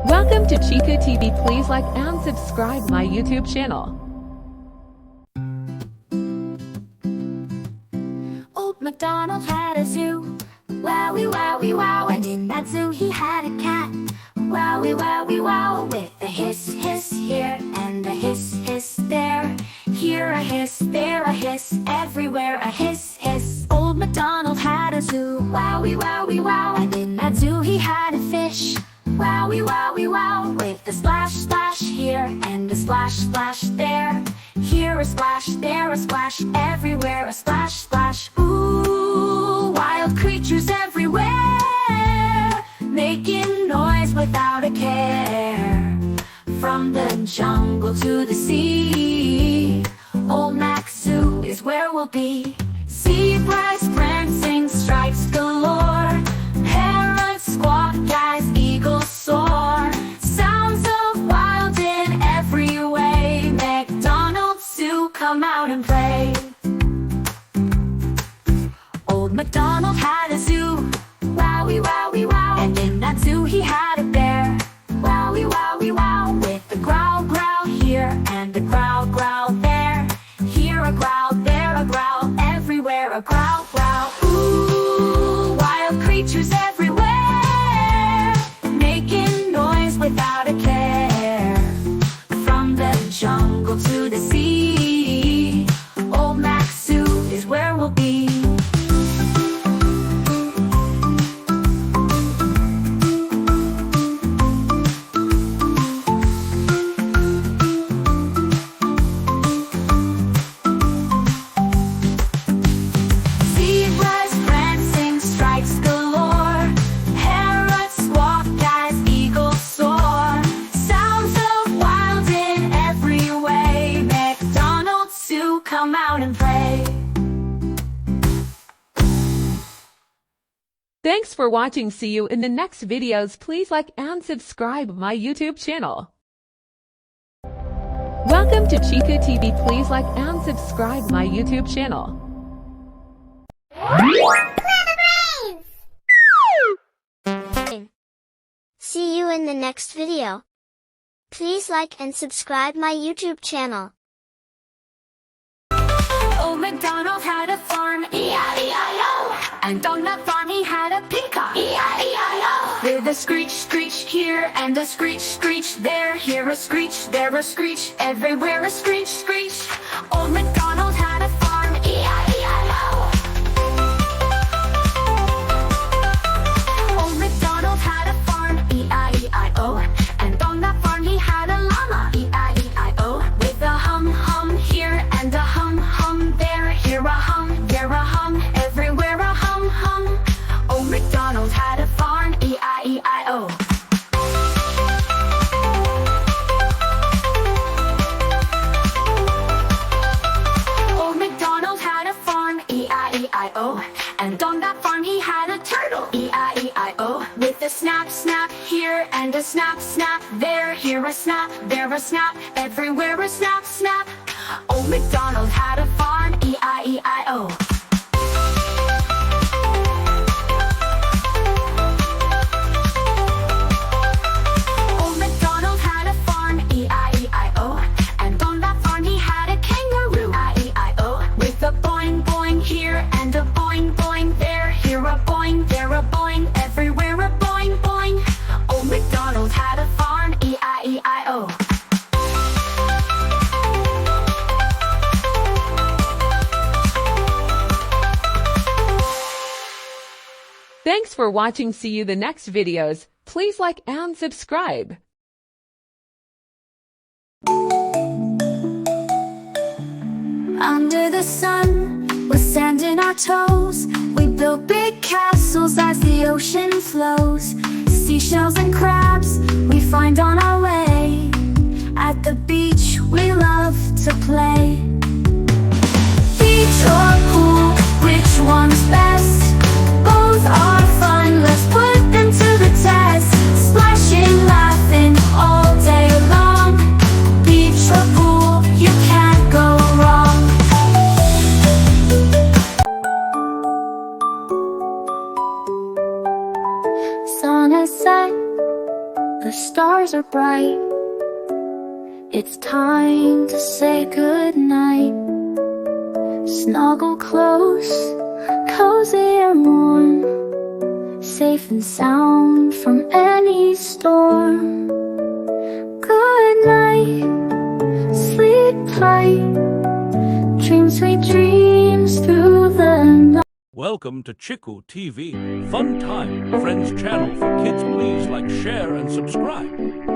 Welcome to Chica TV. Please like and subscribe my YouTube channel. Old MacDonald had a zoo. Wowie, wowie, wow. And in that zoo he had a cat. Wowie, wowie, wow. With a hiss, hiss here and a hiss, hiss there. Here a hiss, there a hiss, everywhere a hiss, hiss. Old MacDonald had a zoo. Wowie, wowie, wow. And in that zoo he had a fish. Wowie, wowie, wow. With a splash, splash here and a splash, splash there. Here a splash, there a splash, everywhere a splash, splash. Ooh, wild creatures everywhere, making noise without a care. From the jungle to the sea, Old Mac Zoo is where we'll be. Zebras prancing, stripes galore, parrots squawk as eagles soar. Sounds of wild in every way. McDonald's Zoo, come out and play. Old MacDonald had a zoo. Wowie, wowie, wow. And in that zoo he had a bear. Wowie, wowie, wow. With a growl, growl here and a growl, growl there. Here a growl, there a growl, everywhere a growl, growl. Ooh, wild creatures everywhere, making noise without a care. From the jungle to the sea, Old Mac Zoo is where we'll be. Zebras prancing, stripes galore, parrots squawk as eagles soar. Sounds of wild in every way. McDonald's Zoo, come out and play. Thanks for watching. See you in the next videos. Please like and subscribe my YouTube channel. Welcome to Chica TV. Please like and subscribe my YouTube channel. See you in the next video. Please like and subscribe my YouTube channel. Old MacDonald had a farm, E-I-E-I-O. And on that farm he had a peacock, E-I-E-I-O. With a screech, screech here and a screech, screech there. Here a screech, there a screech, everywhere a screech, screech. Old MacDonald had a farm, E-I-E-I-O. Old MacDonald had a farm, E-I-E-I-O. And on that farm he had a llama, E-I-E-I-O. With a hum, hum here and a hum, hum there. Here a hum, there a hum, everywhere a hum, hum. Old MacDonald had a farm, E-I-E-I-O. Old MacDonald had a farm, E-I-E-I-O. And on that farm he had a turtle, E-I-E-I-O. With a snap, snap here and a snap, snap there. Here a snap, there a snap, everywhere a snap, snap. Old MacDonald had a farm, E-I-E-I-O. Old MacDonald had a farm, E-I-E-I-O. And on that farm he had a kangaroo, E-I-E-I-O. With a boing, boing here and a boing, boing there. Here a boing, there a boing, everywhere a boing, boing. Old MacDonald had a farm, E-I-E-I-O. Thanks for watching. See you the next videos. Please like and subscribe. Under the sun, with sand in our toes, we build big castles as the ocean flows. Seashells and crabs we find on our way. At the beach we love to play. Beach or pool, which one's best? Both are fun, let's put them to the test. Splashing, laughing all day long. Beach or pool, you can't go wrong. Sun has set, the stars are bright. It's time to say goodnight. Snuggle close, cozy and warm, safe and sound from any storm. Good night, sleep tight, dream sweet dreams through the night. Welcome to Chiku TV, Fun Time, Friends channel for kids. Please like, share, and subscribe.